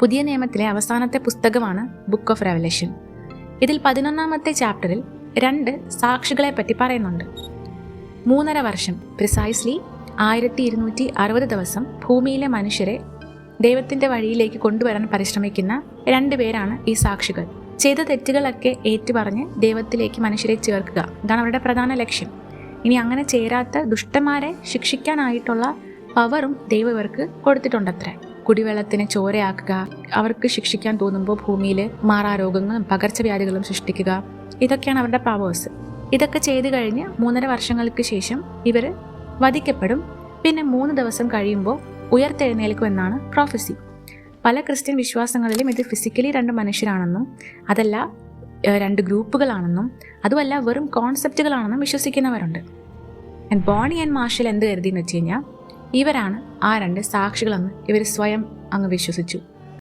പുതിയ നിയമത്തിലെ അവസാനത്തെ പുസ്തകമാണ് ബുക്ക് ഓഫ് റെവലേഷൻ. ഇതിൽ 11-ാമത്തെ ചാപ്റ്ററിൽ 2 സാക്ഷികളെ പറ്റി പറയുന്നുണ്ട്. 3.5 വർഷം, പ്രിസൈസ്ലി 1260 ദിവസം ഭൂമിയിലെ മനുഷ്യരെ ദൈവത്തിൻ്റെ വഴിയിലേക്ക് കൊണ്ടുവരാൻ പരിശ്രമിക്കുന്ന 2 പേരാണ് ഈ സാക്ഷികൾ. ചെയ്ത തെറ്റുകളൊക്കെ ഏറ്റുപറഞ്ഞ് ദൈവത്തിലേക്ക് മനുഷ്യരെ ചേർക്കുക, ഇതാണ് അവരുടെ പ്രധാന ലക്ഷ്യം. ഇനി അങ്ങനെ ചേരാത്ത ദുഷ്ടന്മാരെ ശിക്ഷിക്കാനായിട്ടുള്ള പവറും ദൈവം ഇവർക്ക് കൊടുത്തിട്ടുണ്ടത്രേ. കുടിവെള്ളത്തിനെ ചോരയാക്കുക, അവർക്ക് ശിക്ഷിക്കാൻ തോന്നുമ്പോൾ ഭൂമിയിൽ മാറാരോഗങ്ങളും പകർച്ചവ്യാധികളും സൃഷ്ടിക്കുക, ഇതൊക്കെയാണ് അവരുടെ പവേഴ്സ്. ഇതൊക്കെ ചെയ്തു കഴിഞ്ഞ് 3.5 വർഷങ്ങൾക്ക് ശേഷം ഇവർ വധിക്കപ്പെടും. പിന്നെ 3 ദിവസം കഴിയുമ്പോൾ ഉയർത്തെഴുന്നേൽക്കുമെന്നാണ് പ്രൊഫസി. പല ക്രിസ്ത്യൻ വിശ്വാസങ്ങളിലും ഇത് ഫിസിക്കലി 2 മനുഷ്യരാണെന്നും അതല്ല 2 ഗ്രൂപ്പുകളാണെന്നും അതുമല്ല വെറും കോൺസെപ്റ്റുകളാണെന്നും വിശ്വസിക്കുന്നവരുണ്ട്. ബോണി ആൻഡ് മാർഷൽ എന്ത് കരുതിയെന്ന് വെച്ച് കഴിഞ്ഞാൽ ഇവരാണ് ആ 2 സാക്ഷികളെന്ന് ഇവർ സ്വയം അങ്ങ് വിശ്വസിച്ചു.